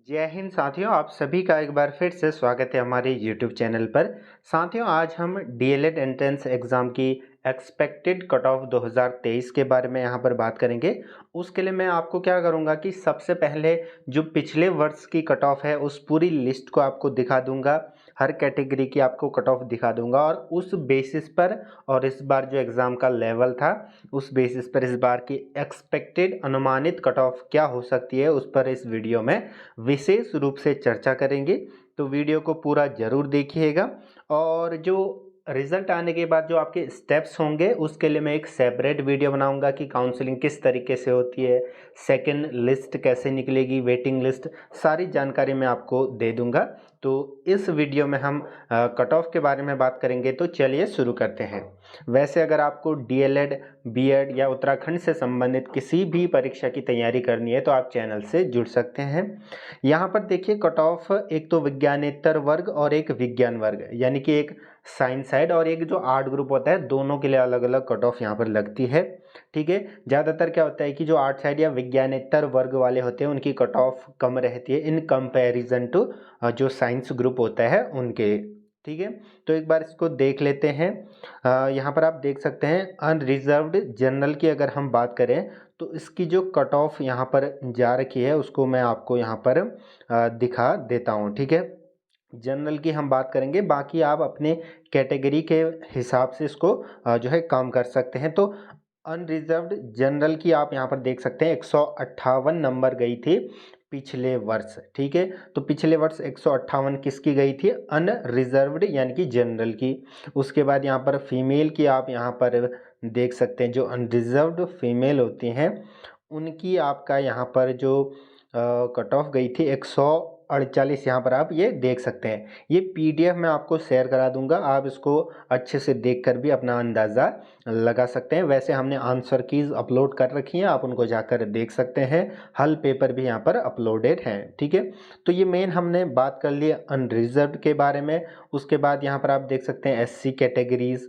जय हिंद साथियों, आप सभी का एक बार फिर से स्वागत है हमारे YouTube चैनल पर। साथियों, आज हम डीएलएड एंट्रेंस एग्ज़ाम की एक्सपेक्टेड कट ऑफ 2023 के बारे में यहाँ पर बात करेंगे। उसके लिए मैं आपको क्या करूँगा कि सबसे पहले जो पिछले वर्ष की कट ऑफ है उस पूरी लिस्ट को आपको दिखा दूँगा। हर कैटेगरी की आपको कट ऑफ दिखा दूँगा और उस बेसिस पर और इस बार जो एग्ज़ाम का लेवल था उस बेसिस पर इस बार की एक्सपेक्टेड अनुमानित कट ऑफ क्या हो सकती है उस पर इस वीडियो में विशेष रूप से चर्चा करेंगे। तो वीडियो को पूरा ज़रूर देखिएगा और जो रिज़ल्ट आने के बाद जो आपके स्टेप्स होंगे उसके लिए मैं एक सेपरेट वीडियो बनाऊंगा कि काउंसलिंग किस तरीके से होती है, सेकंड लिस्ट कैसे निकलेगी, वेटिंग लिस्ट, सारी जानकारी मैं आपको दे दूंगा। तो इस वीडियो में हम कट ऑफ के बारे में बात करेंगे। तो चलिए शुरू करते हैं। वैसे अगर आपको डीएलएड, बीएड या उत्तराखंड से संबंधित किसी भी परीक्षा की तैयारी करनी है तो आप चैनल से जुड़ सकते हैं। यहाँ पर देखिए कट ऑफ एक तो विज्ञानेतर वर्ग और एक विज्ञान वर्ग, यानी कि एक साइंस साइड और एक जो आर्ट ग्रुप होता है, दोनों के लिए अलग अलग कट ऑफ यहाँ पर लगती है। ठीक है, ज़्यादातर क्या होता है कि जो आर्ट साइड या विज्ञानेतर वर्ग वाले होते हैं उनकी कट ऑफ कम रहती है इन कंपैरिजन टू जो साइंस ग्रुप होता है उनके। ठीक है, तो एक बार इसको देख लेते हैं। यहाँ पर आप देख सकते हैं अनरिजर्व्ड जनरल की अगर हम बात करें तो इसकी जो कट ऑफ यहाँ पर जा रखी है उसको मैं आपको यहाँ पर दिखा देता हूँ। ठीक है, जनरल की हम बात करेंगे, बाकी आप अपने कैटेगरी के हिसाब से इसको जो है काम कर सकते हैं। तो अनरिजर्व्ड जनरल की आप यहाँ पर देख सकते हैं 158 नंबर गई थी पिछले वर्ष। ठीक है, तो पिछले वर्ष 158 किसकी गई थी? अनरिजर्व्ड यानी कि जनरल की। उसके बाद यहाँ पर फीमेल की आप यहाँ पर देख सकते हैं, जो अनरिजर्व्ड फीमेल होती हैं उनकी आपका यहाँ पर जो कट ऑफ गई थी 148, यहाँ पर आप ये देख सकते हैं। ये पीडीएफ मैं आपको शेयर करा दूंगा, आप इसको अच्छे से देखकर भी अपना अंदाज़ा लगा सकते हैं। वैसे हमने आंसर कीज़ अपलोड कर रखी हैं, आप उनको जाकर देख सकते हैं। हल पेपर भी यहाँ पर अपलोडेड हैं। ठीक है, तो ये मेन हमने बात कर ली अनरिजर्व्ड के बारे में। उसके बाद यहाँ पर आप देख सकते हैं एससी कैटेगरीज़।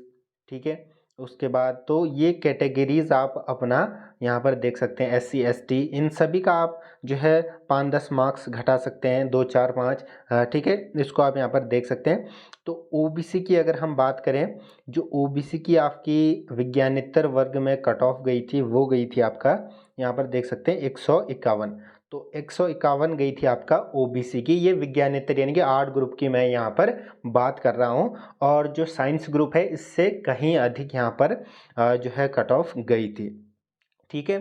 ठीक है, उसके बाद तो ये कैटेगरीज़ आप अपना यहाँ पर देख सकते हैं। एससी एसटी इन सभी का आप जो है 5-10 मार्क्स घटा सकते हैं, 2 4 5। ठीक है, इसको आप यहाँ पर देख सकते हैं। तो ओबीसी की अगर हम बात करें, जो ओबीसी की आपकी विज्ञानेतर वर्ग में कट ऑफ गई थी वो गई थी आपका यहाँ पर देख सकते हैं 151। तो 151 गई थी आपका ओबीसी की, ये विज्ञानेतर यानी कि आर्ट ग्रुप की मैं यहाँ पर बात कर रहा हूँ। और जो साइंस ग्रुप है इससे कहीं अधिक यहाँ पर जो है कट ऑफ गई थी। ठीक है,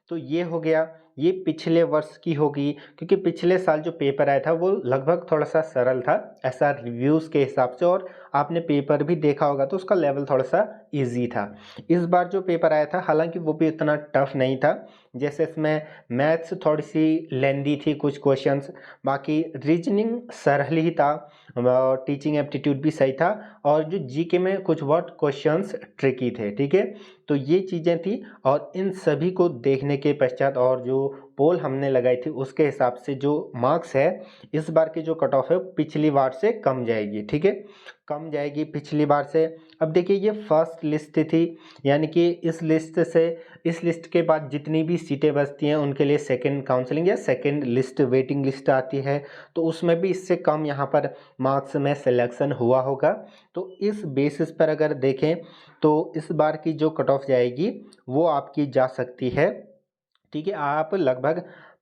तो ये हो गया, ये पिछले वर्ष की होगी, क्योंकि पिछले साल जो पेपर आया था वो लगभग थोड़ा सा सरल था ऐसा रिव्यूज़ के हिसाब से, और आपने पेपर भी देखा होगा तो उसका लेवल थोड़ा सा इजी था। इस बार जो पेपर आया था हालांकि वो भी उतना टफ नहीं था, जैसे इसमें मैथ्स थोड़ी सी लेंदी थी कुछ क्वेश्चंस, बाकी रीजनिंग सरल ही था, टीचिंग एप्टीट्यूड भी सही था, और जो जीके में कुछ वर्ड क्वेश्चंस ट्रिकी थे। ठीक है, तो ये चीज़ें थी, और इन सभी को देखने के पश्चात और जो पोल हमने लगाई थी उसके हिसाब से जो मार्क्स है इस बार की जो कट ऑफ है पिछली बार से कम जाएगी। ठीक है, कम जाएगी पिछली बार से। अब देखिए ये फर्स्ट लिस्ट थी, यानी कि इस लिस्ट से, इस लिस्ट के बाद जितनी भी सीटें बचती हैं उनके लिए सेकंड काउंसलिंग या सेकंड लिस्ट वेटिंग लिस्ट आती है, तो उसमें भी इससे कम यहाँ पर मार्क्स में सिलेक्शन हुआ होगा। तो इस बेसिस पर अगर देखें तो इस बार की जो कट ऑफ जाएगी वो आपकी जा सकती है। ठीक है, आप लगभग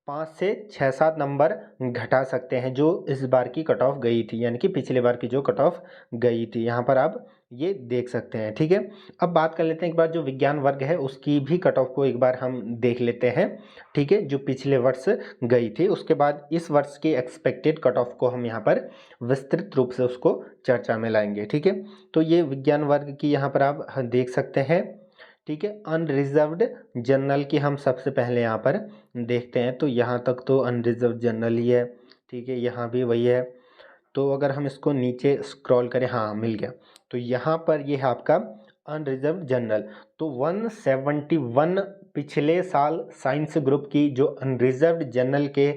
5 से 6-7 नंबर घटा सकते हैं जो इस बार की कट ऑफ गई थी, यानी कि पिछले बार की जो कट ऑफ गई थी, यहाँ पर आप ये देख सकते हैं। ठीक है, अब बात कर लेते हैं एक बार जो विज्ञान वर्ग है उसकी भी कट ऑफ को एक बार हम देख लेते हैं। ठीक है, जो पिछले वर्ष गई थी, उसके बाद इस वर्ष की एक्सपेक्टेड कट ऑफ को हम यहाँ पर विस्तृत रूप से उसको चर्चा में लाएंगे। ठीक है, तो ये विज्ञान वर्ग की यहाँ पर आप देख सकते हैं। ठीक है, अनरिजर्व्ड जनरल की हम सबसे पहले यहाँ पर देखते हैं, तो यहाँ तक तो अनरिजर्व जनरल ही है। ठीक है, यहाँ भी वही है। तो अगर हम इसको नीचे स्क्रॉल करें, हाँ मिल गया, तो यहाँ पर ये है आपका अनरिजर्व जनरल। तो 171 पिछले साल साइंस ग्रुप की जो अनरिजर्व जनरल के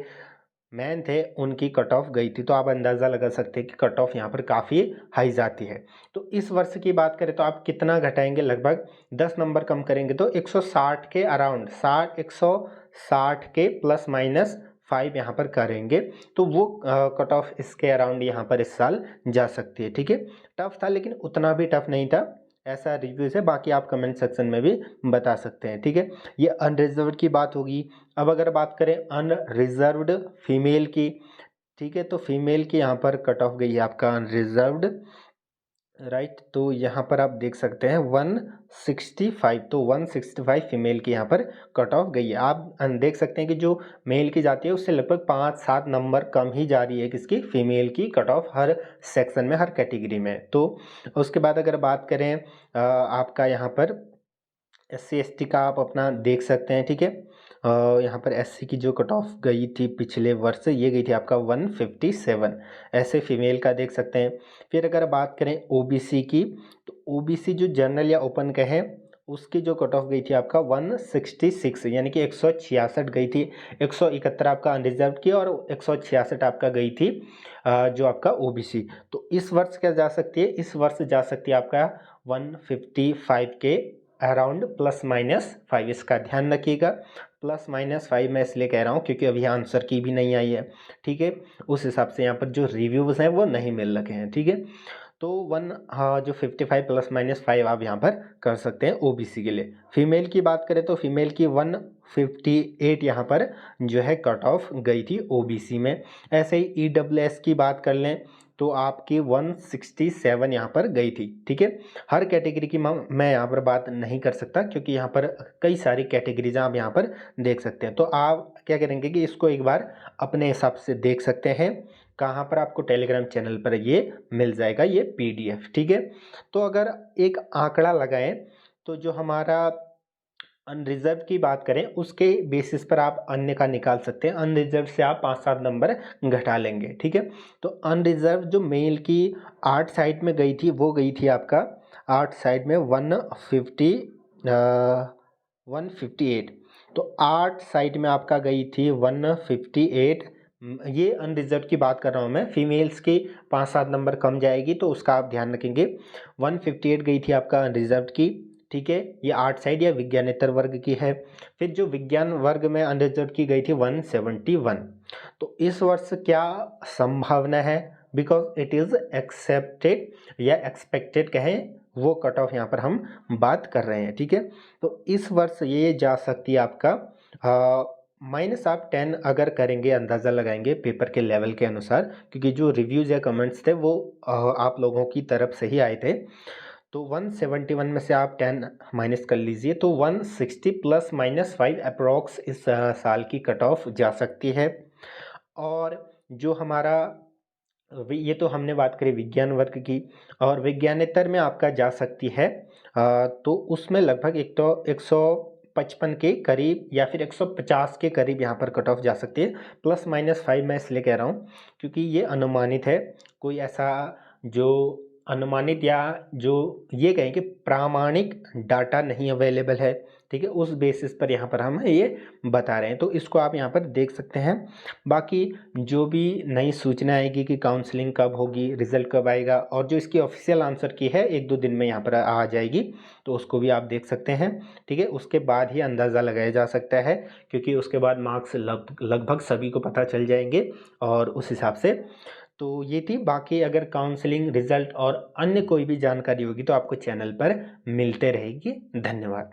मैन थे उनकी कट ऑफ गई थी, तो आप अंदाज़ा लगा सकते हैं कि कट ऑफ यहाँ पर काफ़ी हाई जाती है। तो इस वर्ष की बात करें तो आप कितना घटाएंगे, लगभग 10 नंबर कम करेंगे तो 160 के अराउंड, 160 के प्लस माइनस 5 यहाँ पर करेंगे तो वो कट ऑफ इसके अराउंड यहाँ पर इस साल जा सकती है। ठीक है, टफ था लेकिन उतना भी टफ नहीं था, ऐसा रिव्यूज़ है। बाकी आप कमेंट सेक्शन में भी बता सकते हैं। ठीक है, ये अनरिजर्व्ड की बात होगी। अब अगर बात करें अनरिजर्व्ड फीमेल की, ठीक है, तो फीमेल की यहाँ पर कट ऑफ गई है आपका अनरिजर्व्ड, राइट। तो यहाँ पर आप देख सकते हैं 165, तो 165 फीमेल की यहाँ पर कट ऑफ गई है। आप देख सकते हैं कि जो मेल की जाती है उससे लगभग 5-7 नंबर कम ही जा रही है किसकी, फीमेल की कट ऑफ हर सेक्शन में, हर कैटेगरी में। तो उसके बाद अगर बात करें आपका यहाँ पर SC/ST का आप अपना देख सकते हैं। ठीक है, यहाँ पर SC की जो कट ऑफ गई थी पिछले वर्ष, ये गई थी आपका 157, ऐसे फीमेल का देख सकते हैं। फिर अगर बात करें OBC की, तो OBC जो जनरल या ओपन का है उसकी जो कट ऑफ गई थी आपका 166, यानी कि 166 गई थी। 171 आपका अनरिजर्व की और 166 आपका गई थी जो आपका OBC। तो इस वर्ष क्या जा सकती है, इस वर्ष जा सकती है आपका 155 के अराउंड ±5, इसका ध्यान रखिएगा। +-5 मैं इसलिए कह रहा हूँ क्योंकि अभी आंसर की भी नहीं आई है। ठीक है, उस हिसाब से यहाँ पर जो रिव्यूज़ हैं वो नहीं मिल रखे हैं। ठीक है, तो जो 55 +-5 आप यहाँ पर कर सकते हैं OBC के लिए। फीमेल की बात करें तो फीमेल की 158 यहाँ पर जो है कट ऑफ गई थी OBC में। ऐसे ही EWS की बात कर लें तो आपकी 167 यहाँ पर गई थी। ठीक है, हर कैटेगरी की मैं यहाँ पर बात नहीं कर सकता क्योंकि यहाँ पर कई सारी कैटेगरीज आप यहाँ पर देख सकते हैं। तो आप क्या करेंगे कि इसको एक बार अपने हिसाब से देख सकते हैं। कहाँ पर आपको टेलीग्राम चैनल पर ये मिल जाएगा, ये PDF। ठीक है, तो अगर एक आंकड़ा लगाएं तो जो हमारा अनरिजर्व की बात करें उसके बेसिस पर आप अन्य का निकाल सकते हैं। अनरिजर्व से आप 5-7 नंबर घटा लेंगे। ठीक है, तो अनरिजर्व जो मेल की 8 साइड में गई थी वो गई थी आपका 8 साइड में 158, तो 8 साइड में आपका गई थी 158। ये अनरिजर्व की बात कर रहा हूँ मैं, फीमेल्स की 5-7 नंबर कम जाएगी तो उसका आप ध्यान रखेंगे। 158 गई थी आपका अनरिजर्व की। ठीक है, ये 8 साइड या विज्ञानेतर वर्ग की है। फिर जो विज्ञान वर्ग में अनरिजर्व की गई थी 171। तो इस वर्ष क्या संभावना है, बिकॉज इट इज़ एक्सेप्टेड या एक्सपेक्टेड कहें, वो कट ऑफ यहाँ पर हम बात कर रहे हैं। ठीक है, तो इस वर्ष ये जा सकती है आपका माइनस आप 10 अगर करेंगे, अंदाज़ा लगाएंगे पेपर के लेवल के अनुसार, क्योंकि जो रिव्यूज़ या कमेंट्स थे वो आप लोगों की तरफ से ही आए थे। तो 171 में से आप 10 माइनस कर लीजिए तो 160 +-5 अप्रॉक्स इस साल की कट ऑफ जा सकती है। और जो हमारा ये तो हमने बात करी विज्ञान वर्ग की, और विज्ञानेतर में आपका जा सकती है तो उसमें लगभग एक तो 155 के करीब या फिर 150 के करीब यहाँ पर कट ऑफ जा सकती है। +-5 मैं इसलिए कह रहा हूँ क्योंकि ये अनुमानित है, कोई ऐसा जो अनुमानित या जो ये कहें कि प्रामाणिक डाटा नहीं अवेलेबल है। ठीक है, उस बेसिस पर यहाँ पर हम ये बता रहे हैं, तो इसको आप यहाँ पर देख सकते हैं। बाकी जो भी नई सूचना आएगी कि काउंसलिंग कब होगी, रिजल्ट कब आएगा, और जो इसकी ऑफिशियल आंसर की है 1-2 दिन में यहाँ पर आ जाएगी, तो उसको भी आप देख सकते हैं। ठीक है, उसके बाद ही अंदाज़ा लगाया जा सकता है क्योंकि उसके बाद मार्क्स लगभग सभी को पता चल जाएंगे और उस हिसाब से। तो ये थी, बाकी अगर काउंसलिंग रिजल्ट और अन्य कोई भी जानकारी होगी तो आपको चैनल पर मिलते रहेगी। धन्यवाद।